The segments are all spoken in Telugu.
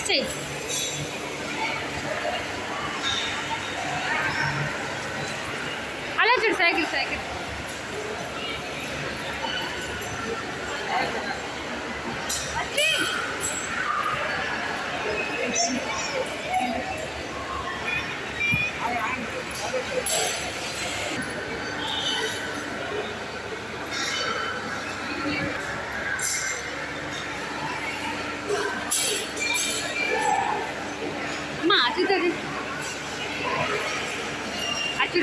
ప్రాక్టీస్ చేయి. అలా చూడు సైకిల్ సైకిల్. అమ్మా అటు అటు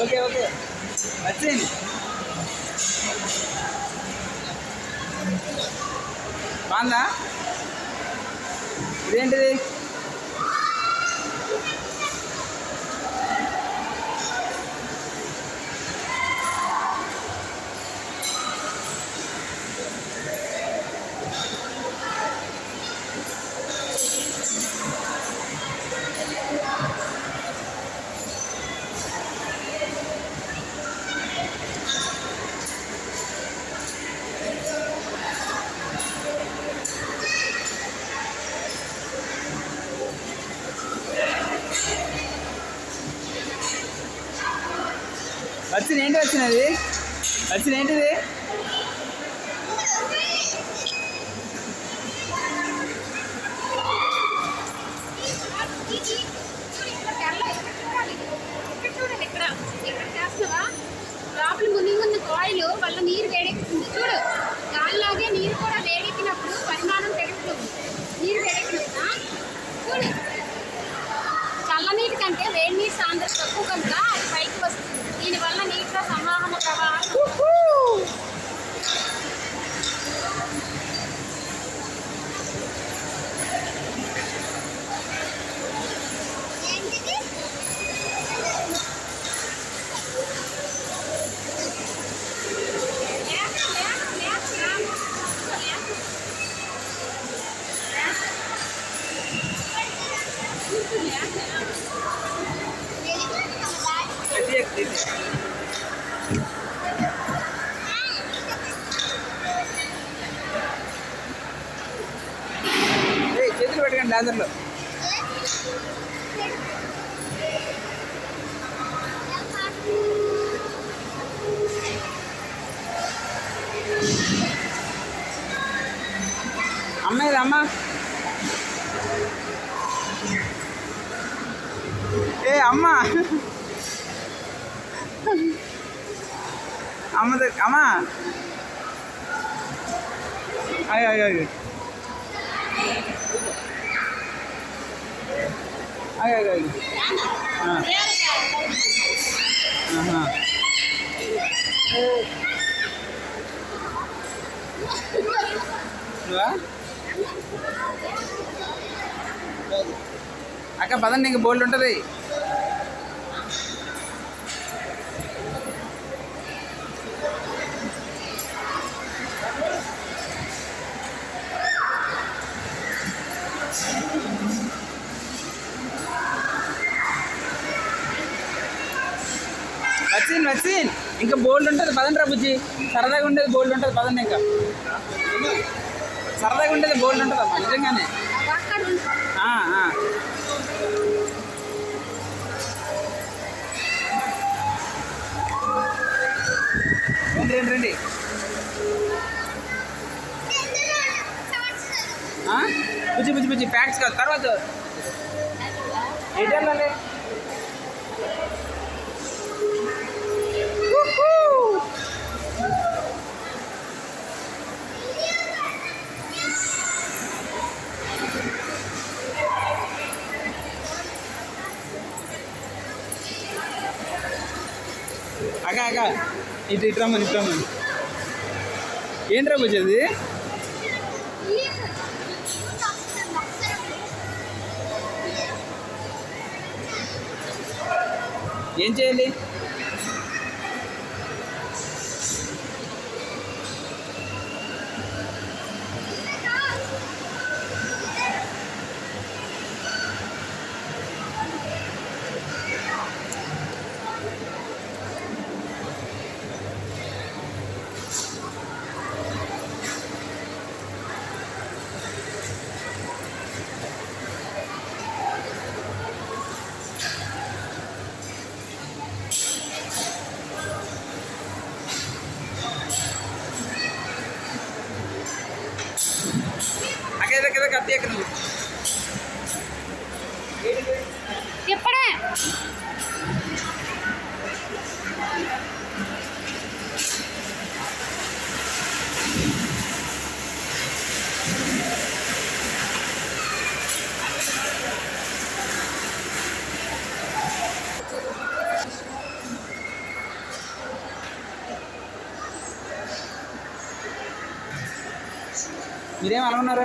ఓకే ఓకే వచ్చింది బాగుందా ఇదేంటిది వచ్చింది ఏంటి వచ్చినది వచ్చింది ఏంటిది లోపల మునిగున్న కాయిల్ వల్ల నీరు వేడెక్కుతుంది చూడు. గాలిలాగే నీరు కూడా వేడెక్కినప్పుడు పరిమాణం పెరుగుతుంది. నీరు వేడెక్కినప్పుడు చూడు, చల్లనీటి కంటే వేడి నీటి సాంద్రత తక్కువ కనుక అది పైకి వస్తుంది. దీనివల్ల నీటిలో సంవాహన ప్రవాహం చేతులు పెట్టకండి లేదర్లో అమ్మాయి అమ్మ ఏ అమ్మ అమ్మ అమ్మ అయ్యో అయ్యో అయ్యో అయ్యో అయ్యో అక్క పదండి ఇంక బోల్డ్ ఉంటుంది. వచ్చింది ఇంకా బోల్డ్ ఉంటుంది పదండి రా బుజ్జి. సరదాగా ఉండేది బోల్డ్ ఉంటుంది పదండి. ఇంకా సరదాగా ఉండేది బోల్డ్ ఉంటుంది అమ్మా నిజంగానే. రండి రండి రండి. బుజ్జి బుజ్జి బుజ్జి ఫ్యాక్ట్స్ కాదు తర్వాత ఎటు వెళ్ళాలి అక్క ఇటు రమ్మని ఏంట్రా బుజ్జి అది ఏం చేయాలి కదా కత్తి ఎక్కడ ఎప్పుడే మీరేం అనుకున్నారు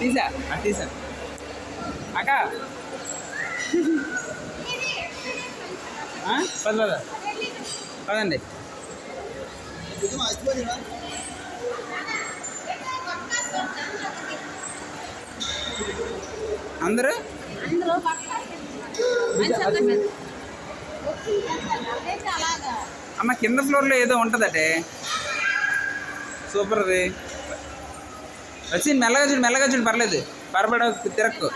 తీసా అక్క పదండి అందరూ అమ్మ కింద ఫ్లోర్లో ఏదో ఉంటుందటే సూపర్ అది వచ్చి మెల్లగా చూడు పర్లేదు పరపడ తిరక్కు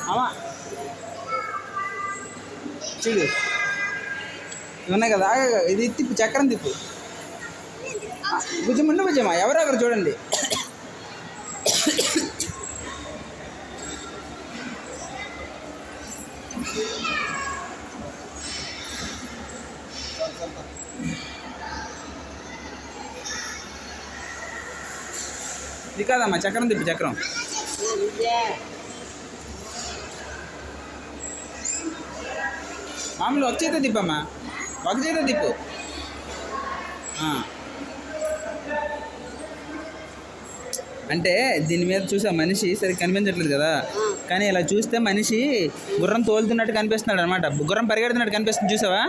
అమ్మా చూడు ఉన్నాయి కదా ఇది తిప్పు చక్రం తిప్పు భుజమా ఎవరో ఒకరు చూడండి ఇది కాదమ్మా చక్రం తిప్పు చక్రం మామూలు ఒక చేత తిప్పమ్మా ఒక చేత తిప్పు అంటే దీని మీద చూసా మనిషి సరిగ్గా కనిపించట్లేదు కదా కానీ ఇలా చూస్తే మనిషి గుర్రం తోలుతున్నట్టు కనిపిస్తున్నాడు అనమాట గుర్రం పరిగెడుతున్నట్టు కనిపిస్తుంది చూసావా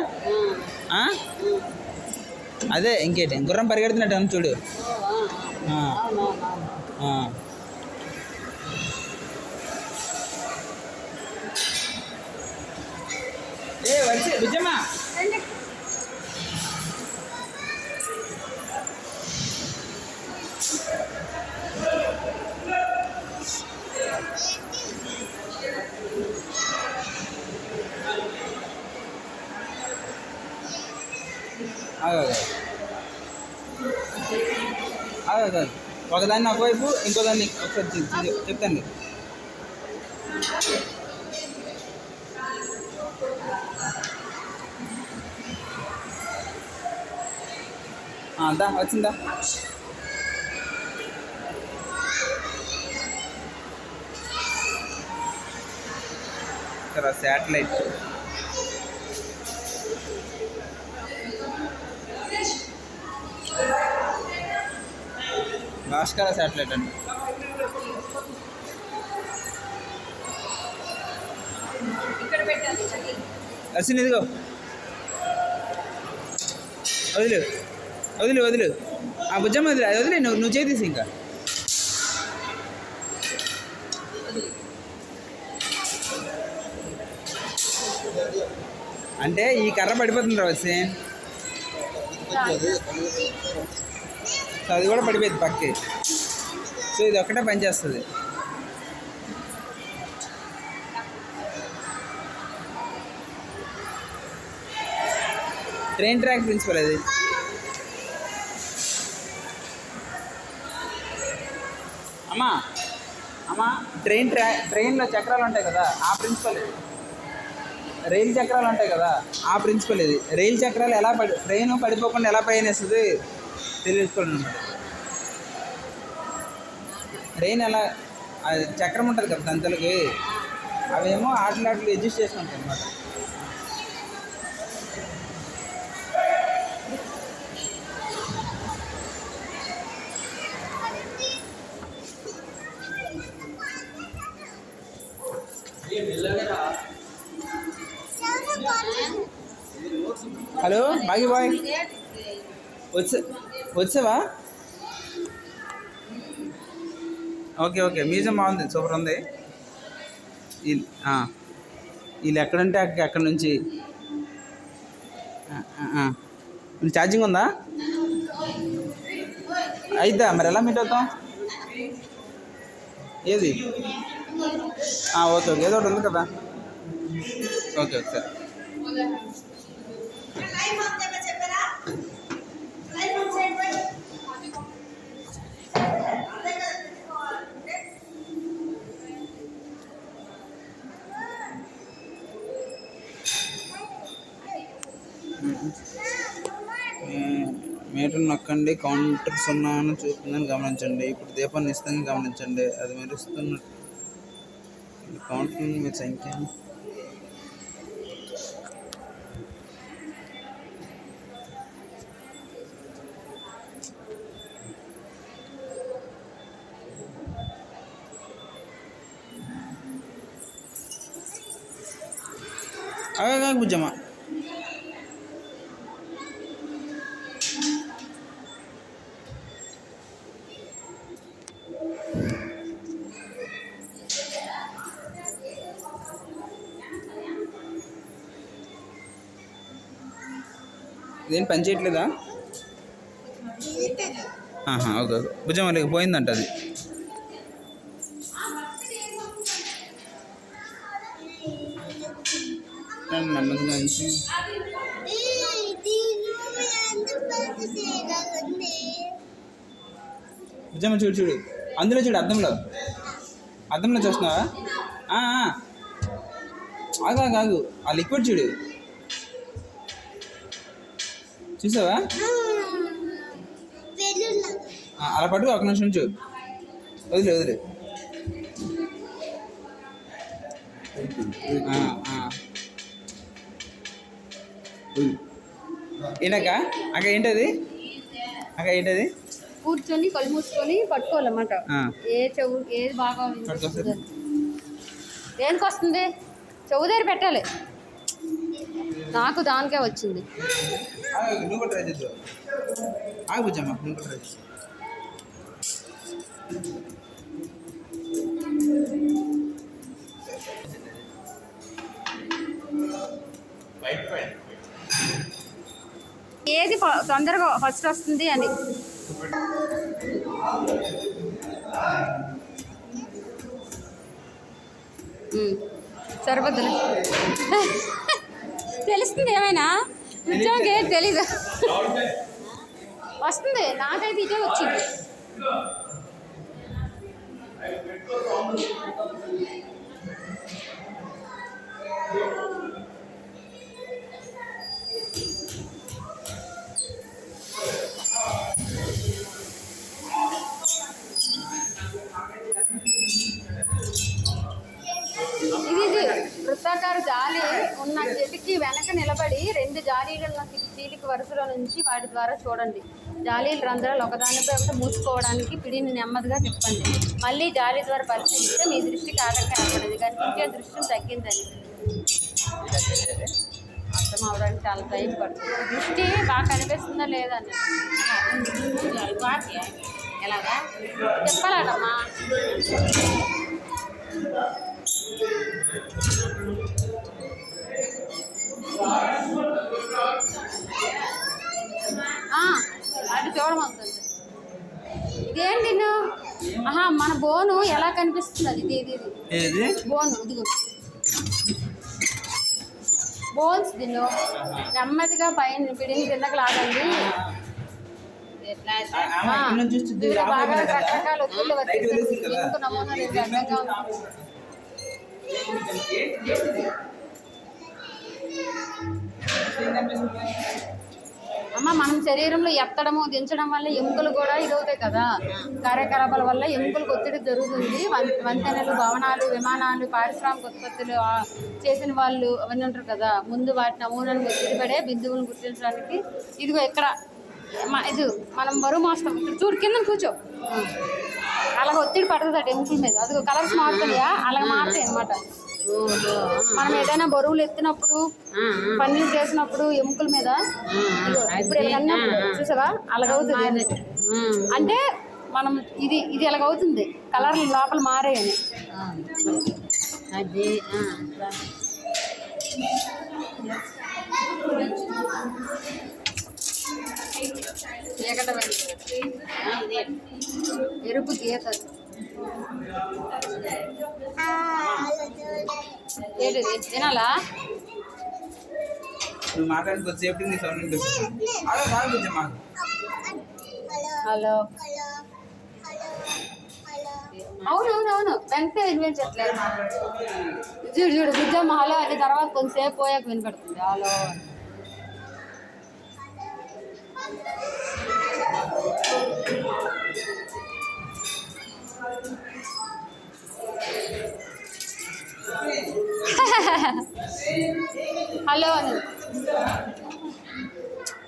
అదే ఇంకేంటి గుర్రం పరిగెడుతున్నట్టు అని చూడు వచ్చి బుజ్జమ్మా అదే ఒకదాన్ని ఒకవైపు ఇంకో దాన్ని ఒకసారి చెప్తాను దా వచ్చిందా ఇక్కడ శాటిలైట్ భాస్కర శాటిలైట్ అండి అర్సిన్ ఇదిగో వదిలు ఆ భుజం వదిలే నువ్వు చేతీసి ఇంకా అంటే ఈ కర్ర పడిపోతుంది రావచ్చు అది కూడా పడిపోయింది పక్కకి సో ఇది ఒక్కటే పనిచేస్తుంది. ట్రైన్ ట్రాక్ ప్రిన్సిపల్ అది. అమ్మా అమ్మా ట్రైన్లో చక్రాలు ఉంటాయి కదా, ఆ ప్రిన్సిపల్ ఇది. రైలు చక్రాలు ఉంటాయి కదా, ఆ ప్రిన్సిపల్ ఇది. రైలు చక్రాలు ఎలా ట్రైన్ పడిపోకుండా ఎలా పయనిస్తుంది తెలుసుకోండి అనమాట. ట్రైన్ ఎలా చక్రం ఉంటుంది కదా తంతులకి, అవేమో ఆటలు అడ్జస్ట్ చేసుకుంటాయి అనమాట. హలో బాగి బాయ్, వచ్చావా? ఓకే ఓకే, మ్యూజియం బాగుంది, సూపర్ ఉంది. వీళ్ళు ఎక్కడంటే అక్కడ నుంచి ఛార్జింగ్ ఉందా? అయిద్దా మరి ఎలా మీట్ అవుతాం? ఏది? ఓకే ఓకే, ఏదో ఒకటి ఉంది కదా. ఓకే ఓకే సరే. మీటర్ నొక్కండి, కౌంటర్ 0 అని చూపుతుందని గమనించండి. ఇప్పుడు దీపాన్ని నిశ్చితంగా గమనించండి, అది మెరుస్తున్నట్టు. కౌంటర్ మీ సంఖ్య అగా బుజ్జమ్మ. ఇదేం పని చేయట్లేదా? ఓకే ఓకే, భుజం పోయిందంట అది. నెమ్మదిగా నుంచి భుజమ్మ చూడు చూడు, అందులో చూడు, అద్దంలో చూస్తున్నావా? ఆగు ఆగు ఆగు, ఆ లిక్విడ్ చూడు, చూసావా? అలా పట్టుకో, ఒక నిమిషం నుంచు, వదిలే. ఈయనక అక్క ఏంటది? కూర్చొని కళ్ళు మూసుకొని పట్టుకోవాలన్నమాట. ఏది బాగా దేనికి వస్తుంది? చెవు దగ్గర పెట్టాలి. నాకు దానికే వచ్చింది. నువ్వు కూడా ట్రై చేద్దాం. ఆగుబుజ్జమ్మ, నువ్వు కూడా ట్రై చేద్దాం. ఏది తొందరగా ఫస్ట్ వస్తుంది అని. సరిపోద్దులే, తెలుస్తుంది ఏమైనా. నిజంగా ఏం తెలీదు, వస్తుంది. నాకైతే ఇదే వచ్చింది. ఇది వృత్తాకార జాలి ఉన్న చెట్టుకి వెనక నిలబడి 2 జాలీలను చీలిక వరుసలో నుంచి వాటి ద్వారా చూడండి. జాలీల రంధ్రాలు ఒకదానిపై ఒకటి మూసుకోవడానికి పిడిని నెమ్మదిగా తిప్పండి. మళ్ళీ జాలీ ద్వారా పరిశీలిస్తే మీ దృష్టికి ఆటంకం ఏర్పడింది, కనిపించే దృశ్యం తగ్గిందని. అర్థం అవడానికి చాలా టైం పడుతుంది. దృష్టి బాగా కనిపిస్తుందా లేదా అని ఎలాగా చెప్పాలటమ్మా. అది చూడమవుతుంది. ఇదేంటి ఆహా, మన బోను ఎలా కనిపిస్తుంది? అది ఇది ఇది ఏది బోను, ఇదిగో బోన్స్. దీనిలో నెమ్మదిగా పైన పిడిని కిందకి లాగండి. ఇందులో బాగా రకరకాల ఒత్తులు వచ్చేసి ఎందుకు నమూనా లేదు అర్థంగా ఉంది. అమ్మ, మనం శరీరంలో ఎత్తడము దించడం వల్ల ఎముకలు కూడా ఇదవుతాయి కదా. కార్యకలాపాల వల్ల ఎముకలకు ఒత్తిడి జరుగుతుంది. వంతెనలు, భవనాలు, విమానాలు, పారిశ్రామిక ఉత్పత్తులు చేసిన వాళ్ళు అవన్నీ ఉంటారు కదా. ముందు వాటి నమూనాను ఒత్తిడి పడే బిందువులను గుర్తించడానికి ఇదిగో ఇక్కడ ఇది మనం బరువు మోస్తాం. ఇక్కడ చూడు, కింద కూర్చో. అలాగ ఒత్తిడి పడుతుంది అటు ఎముకల మీద. అదిగో కలర్స్ మారుతాయా, అలాగ మారుతాయి అన్నమాట. మనం ఏదైనా బరువులు ఎత్తినప్పుడు, పనులు చేసినప్పుడు ఎముకల మీద ఇప్పుడు ఇలా చూసావా అలాగవుతుంది. అంటే మనం ఇది ఇది ఎలాగవుతుంది, కలర్లు లోపల మారాయని. అది ఎరుపు గీత ఏంటిది తినాలా? నువ్వు మాట్లాడి కొద్దిసేపు నీ సౌండ్ వినిపిస్తుంది. అలా కాదు కొంచెం మాకు. హలో, అవునవునవును, వెంటనే వినిపించట్లేదు. చూడు చూడు, బుజ్జమ్మ హలో అని తర్వాత కొంతసేపు పోయాక వినపడుతుంది హలో. హలో అని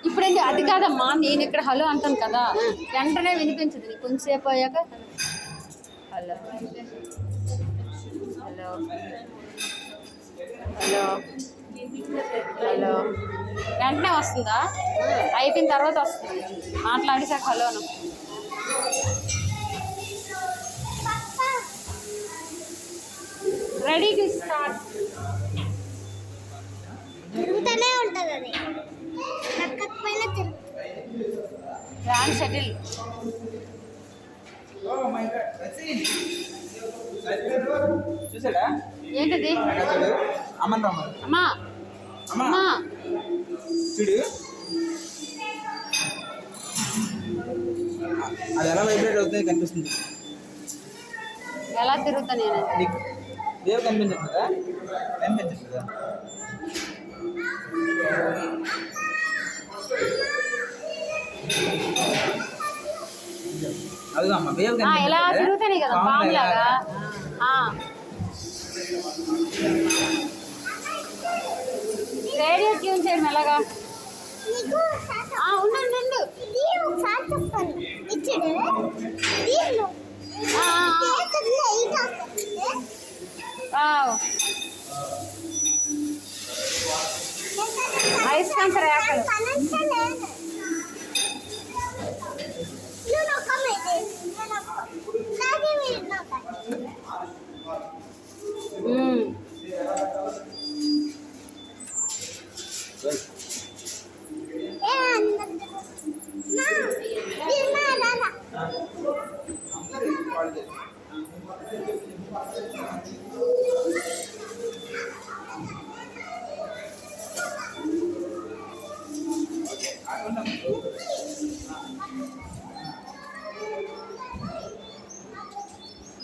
ఇప్పుడేంటి? అది కాదమ్మా, నేను ఇక్కడ హలో అంటాను కదా, వెంటనే వినిపించదు నీకు కొంచెంసేపు అయ్యాక. హలో హలో హలో హలో వెంటనే వస్తుందా? అయిపోయిన తర్వాత వస్తుంది. మాట్లాడేసాక హలోను. Ready to start. తిరుగుతూనే ఉంటుంది అది, తగ్గకపోయినా తిరుగుతుంది. Grand shuttle. చూసాడా ఏంటిది? చూడు అమ్మన్ రామ అమ్మా అమ్మా అమ్మా, చూడు అది ఎలా వైబ్రేట్ అవుతుంది కనిపిస్తుంది ఎలా తిరుగుతా నేను? నీకు వేవ్ కనిపించట్లేదా? కనిపించట్లేదా? అదిగో అమ్మ వేవ్ ఎలా తిరుగుతానే కదా పాములాగా. రేడియో ట్యూన్ చేయడం ఎలాగా? నీకు ఉండండి ఉండు. ఇది ఒకసారి చెప్తాను. ఇచ్చాడు దీనిలో చేతుల్లో ఈట వస్తుంది. అయస్కాంత రేఖలు. కనెక్షన్ లేదు. నువ్వు నొక్కమైతే నాకే మీరు నొక్కండి.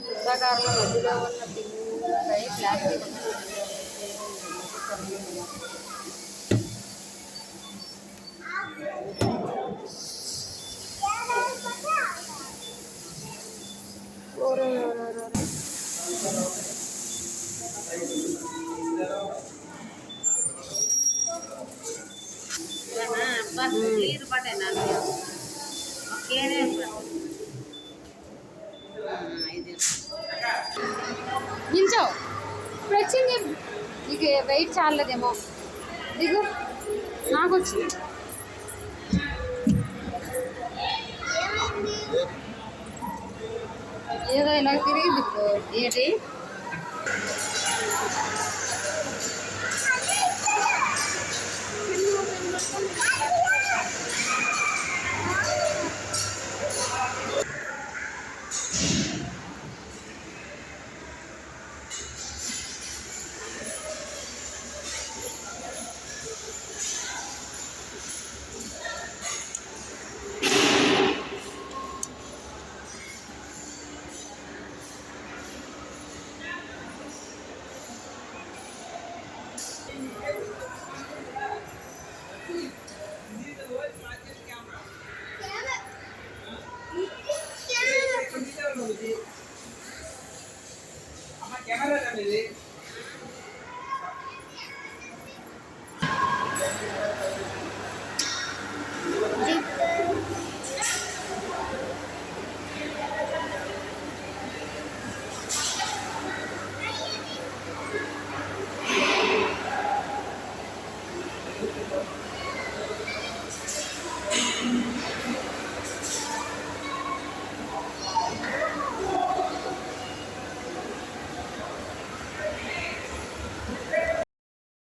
వృత్తాకారంలో మధ్యలో ఉన్న పిన్నుపై ప్లాస్టిక్ క్లియర్ పట్టేనా ఓకేనే నిల్చో. ఇప్పుడు వచ్చింది నీకు వెయిట్ చాలదేమో, దిగు. నాకు వచ్చింది. ఏదో ఇలా తిరిగి ఏంటి? అమ్మ కెమెరా ఇది